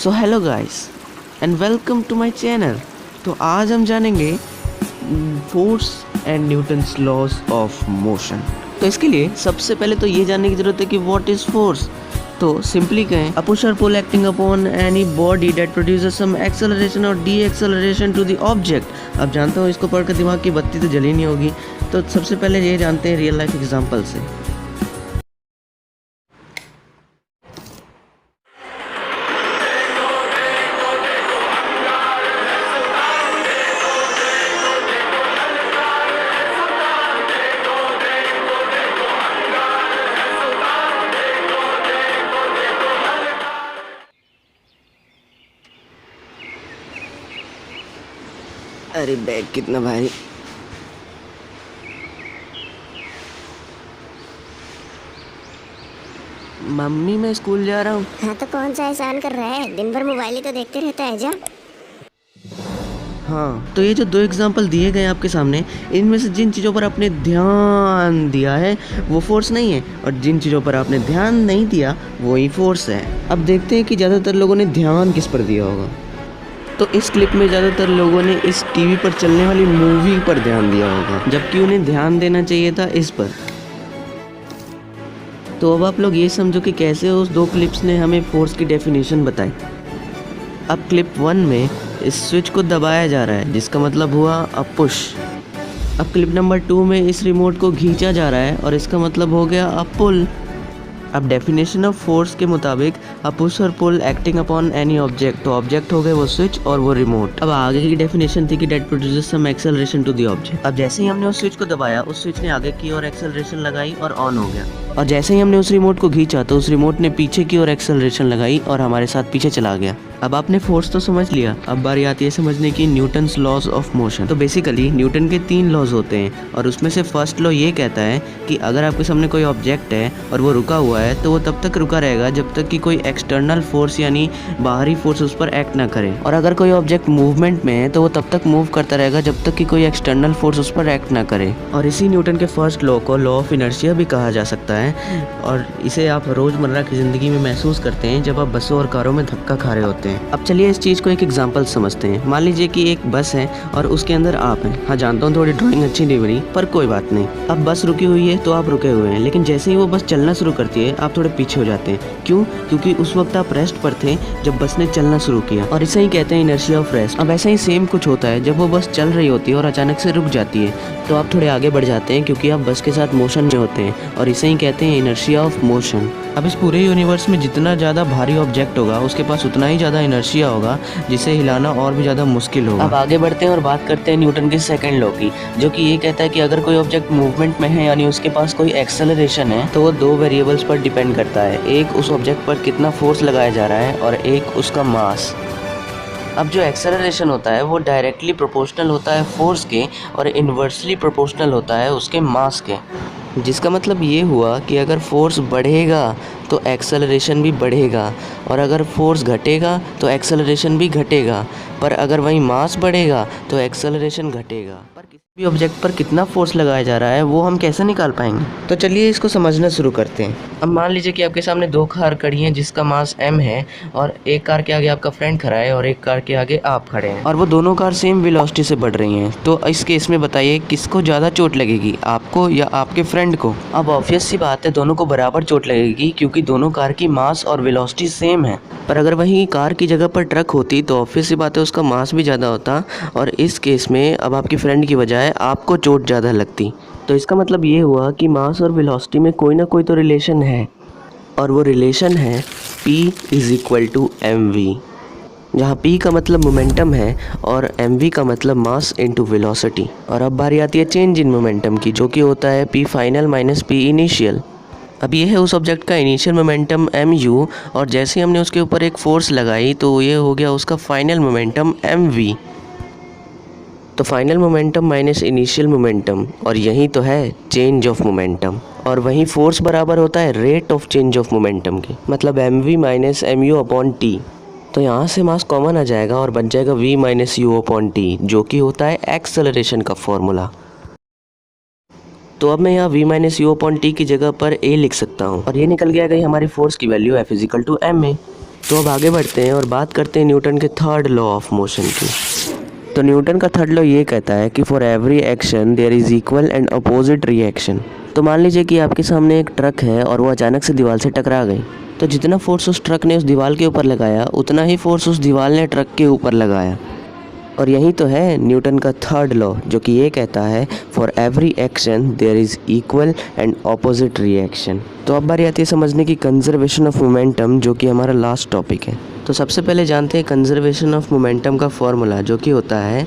So hello guys and welcome to my channel. तो आज हम जानेंगे force and Newton's laws of motion. तो इसके लिए सबसे पहले तो ये जानने की ज़रूरत है कि व्हाट इज़ फोर्स। तो सिंपली कहें, अ पुश और pull acting upon any body that produces some acceleration और deceleration to the object. अब जानता हूँ इसको पढ़कर दिमाग की बत्ती तो जली नहीं होगी, तो सबसे पहले ये जानते हैं रियल लाइफ एग्जाम्पल से। अरे बैग कितना भारी। मम्मी मैं स्कूल जा रहा हूँ। हाँ तो कौन सा एहसान कर रहा है, दिन भर मोबाइल ही तो देखते रहता है जा। हाँ, तो ये जो दो एग्जाम्पल दिए गए हैं आपके सामने, इनमें से जिन चीज़ों पर आपने ध्यान दिया है वो फोर्स नहीं है, और जिन चीज़ों पर आपने ध्यान नहीं दिया वही फोर्स है। अब देखते हैं कि ज़्यादातर लोगों ने ध्यान किस पर दिया होगा। तो इस क्लिप में ज़्यादातर लोगों ने इस टीवी पर चलने वाली मूवी पर ध्यान दिया होगा, जबकि उन्हें ध्यान देना चाहिए था इस पर। तो अब आप लोग ये समझो कि कैसे उस दो क्लिप्स ने हमें फोर्स की डेफिनेशन बताई। अब क्लिप 1 में इस स्विच को दबाया जा रहा है, जिसका मतलब हुआ अ पुश। अब क्लिप नंबर 2 में इस रिमोट को खींचा जा रहा है, और इसका मतलब हो गया अ पुल। अब डेफिनेशन ऑफ फोर्स के मुताबिक अ पुश और pull acting upon any object, तो ऑब्जेक्ट हो गए वो स्विच और वो रिमोट। अब आगे की डेफिनेशन थी कि that produces some acceleration to the object. अब जैसे ही हमने उस स्विच को दबाया, उस स्विच ने आगे की ओर एक्सेलरेशन लगाई और ऑन हो गया, और जैसे ही हमने उस रिमोट को खींचा तो उस रिमोट ने पीछे की ओर एक्सेलरेशन लगाई और हमारे साथ पीछे चला गया। अब आपने फोर्स तो समझ लिया, अब बारी आती है समझने की न्यूटन्स लॉज ऑफ मोशन। तो बेसिकली न्यूटन के 3 लॉज होते हैं, और उसमें से फर्स्ट लॉ ये कहता है कि अगर आपके सामने कोई ऑब्जेक्ट है और वो रुका हुआ है, तो वो तब तक रुका रहेगा जब तक कि कोई एक्सटर्नल फोर्स यानी बाहरी फोर्स उस पर एक्ट ना करे, और अगर कोई ऑब्जेक्ट मूवमेंट में है तो वो तब तक मूव करता रहेगा जब तक कि कोई एक्सटर्नल फोर्स उस पर एक्ट ना करे। और इसी न्यूटन के फर्स्ट लॉ को लॉ ऑफ इनर्शिया भी कहा जा सकता है, और इसे आप रोजमर्रा की जिंदगी में महसूस करते हैं जब आप बसों और कारों में धक्का खा रहे होते हैं। अब चलिए इस चीज को एक एग्जांपल समझते हैं। मान लीजिए कि एक बस है और उसके अंदर आप हैं। हाँ, जानता हूँ थोड़ी ड्राइंग अच्छी नहीं बनी, पर कोई बात नहीं। अब बस रुकी हुई है तो आप रुके हुए हैं, लेकिन जैसे ही वो बस चलना शुरू करती है आप थोड़े पीछे हो जाते हैं। क्यों? क्योंकि उस वक्त आप रेस्ट पर थे जब बस ने चलना शुरू किया, और इसे ही कहते हैं इनर्शिया ऑफ रेस्ट। अब ऐसा ही सेम कुछ होता है जब वो बस चल रही होती है और अचानक से रुक जाती है, तो आप थोड़े आगे बढ़ जाते हैं क्योंकि आप बस के साथ मोशन में होते हैं, और इसे ही कहते हैं इनर्शिया ऑफ मोशन। अब इस पूरे यूनिवर्स में जितना ज़्यादा भारी ऑब्जेक्ट होगा उसके पास उतना ही ज़्यादा इनर्शिया होगा, जिसे हिलाना और भी ज़्यादा मुश्किल होगा। अब आगे बढ़ते हैं और बात करते हैं न्यूटन के सेकंड लॉ की, जो कि ये कहता है कि अगर कोई ऑब्जेक्ट मूवमेंट में है यानी उसके पास कोई एक्सेलरेशन है, तो वो 2 वेरिएबल्स पर डिपेंड करता है। एक उस ऑब्जेक्ट पर कितना फोर्स लगाया जा रहा है, और एक उसका मास। अब जो एक्सेलरेशन होता है वो डायरेक्टली प्रोपोर्शनल होता है फोर्स के, और इन्वर्सली प्रोपोर्शनल होता है उसके मास के। जिसका मतलब ये हुआ कि अगर फोर्स बढ़ेगा तो एक्सेलरेशन भी बढ़ेगा, और अगर फोर्स घटेगा तो एक्सेलरेशन भी घटेगा, पर अगर वही मास बढ़ेगा तो एक्सेलरेशन घटेगा। पर किसी भी ऑब्जेक्ट पर कितना फोर्स लगाया जा रहा है वो हम कैसे निकाल पाएंगे? तो चलिए इसको समझना शुरू करते हैं। अब मान लीजिए कि आपके सामने 2 कार खड़ी हैं जिसका मास m है, और एक कार के आगे आपका फ्रेंड खड़ा है और एक कार के आगे आप खड़े हैं, और वो दोनों कार सेम वेलोसिटी से बढ़ रही हैं। तो इस केस में बताइए किसको ज़्यादा चोट लगेगी, आपको या आपके फ्रेंड को? अब ऑब्वियस सी बात है, दोनों को बराबर चोट लगेगी क्योंकि दोनों कार की मास और वेलोसिटी सेम है। पर अगर वहीं कार की जगह पर ट्रक होती तो ऑब्वियस सी बात है उसका मास भी ज़्यादा होता, और इस केस में अब आपकी फ्रेंड की बजाय आपको चोट ज़्यादा लगती। तो इसका मतलब ये हुआ कि मास और वेलोसिटी में कोई ना कोई तो रिलेशन है, और वो रिलेशन है P = mv, जहाँ P का मतलब मोमेंटम है और mv का मतलब मास इनटू वेलोसिटी। और अब बारी आती है चेंज इन मोमेंटम की, जो कि होता है P final minus P initial. अब ये है उस ऑब्जेक्ट का इनिशियल मोमेंटम mu, और जैसे ही हमने उसके ऊपर एक फोर्स लगाई तो ये हो गया उसका फाइनल मोमेंटम mv। तो final momentum minus initial momentum, और यही तो है चेंज ऑफ मोमेंटम। और वहीं फोर्स बराबर होता है rate of change of momentum के, मतलब mv minus mu upon t। तो यहाँ से मास कॉमन आ जाएगा और बन जाएगा v minus u upon t, जो कि होता है एक्सेलरेशन का फॉर्मूला। तो अब मैं यहाँ v minus you upon T की जगह पर a लिख सकता हूँ, और ये निकल गया गई हमारी फोर्स की वैल्यू F = ma। तो अब आगे बढ़ते हैं और बात करते हैं न्यूटन के थर्ड लॉ ऑफ मोशन की। तो न्यूटन का थर्ड लॉ ये कहता है कि for every action there is equal and opposite reaction. तो मान लीजिए कि आपके सामने एक ट्रक है और वो अचानक से दीवार से टकरा गई, तो जितना फोर्स उस ट्रक ने उस दीवार के ऊपर लगाया उतना ही फोर्स उस दीवार ने ट्रक के ऊपर लगाया। और यही तो है न्यूटन का थर्ड लॉ, जो कि ये कहता है for every action there is equal and opposite reaction. तो अब बारी आती है समझने की कंजर्वेशन ऑफ मोमेंटम, जो कि हमारा लास्ट टॉपिक है। तो सबसे पहले जानते हैं कंजर्वेशन ऑफ मोमेंटम का फॉर्मूला, जो कि होता है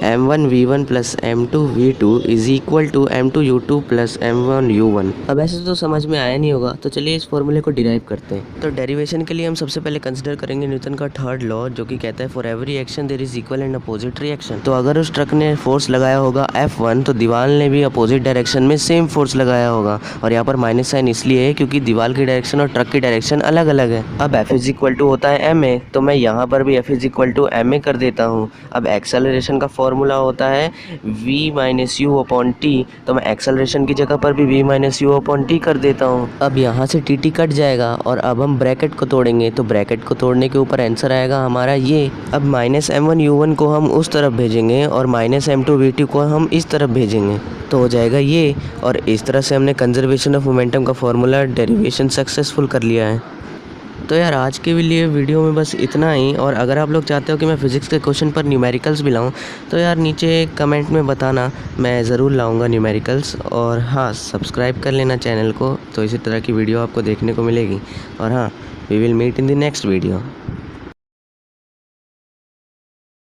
m1v1 plus m2v2 is equal to m2u2 plus m1u1। अब ऐसे तो समझ में आया नहीं होगा, तो चलिए इस फॉर्मूले को डिराइव करते हैं। तो डेरिवेशन के लिए हम सबसे पहले कंसिडर करेंगे न्यूटन का थर्ड लॉ, जो कि कहता है for every action there is equal and opposite reaction. तो अगर उस ट्रक ने फोर्स लगाया होगा F1, तो दीवार ने भी अपोजिट डायरेक्शन में सेम फोर्स लगाया होगा। और यहाँ पर माइनस साइन इसलिए है क्योंकि दीवार की डायरेक्शन और ट्रक की डायरेक्शन अलग अलग है। अब F इज इक्वल टू होता है ma, तो मैं यहाँ पर भी F is equal to ma कर देता हूँ। अब एक्सेलरेशन का फॉर्मूला होता है v minus you upon T, तो मैं एक्सेलरेशन की जगह पर भी v minus you upon T कर देता हूँ। अब यहाँ से टी कट जाएगा और अब हम ब्रैकेट को तोड़ेंगे, तो ब्रैकेट को तोड़ने के ऊपर आंसर आएगा हमारा ये। अब माइनस m1u1 को हम उस तरफ भेजेंगे और माइनस m2v2 को हम इस तरफ भेजेंगे, तो हो जाएगा ये। और इस तरह से हमने कंजर्वेशन ऑफ मोमेंटम का फॉर्मूला डेरिवेशन सक्सेसफुल कर लिया है। तो यार आज के लिए वीडियो में बस इतना ही। और अगर आप लोग चाहते हो कि मैं फ़िज़िक्स के क्वेश्चन पर न्यूमेरिकल्स भी लाऊं, तो यार नीचे कमेंट में बताना, मैं ज़रूर लाऊंगा न्यूमेरिकल्स। और हाँ, सब्सक्राइब कर लेना चैनल को, तो इसी तरह की वीडियो आपको देखने को मिलेगी। और हाँ, we will meet in the next video.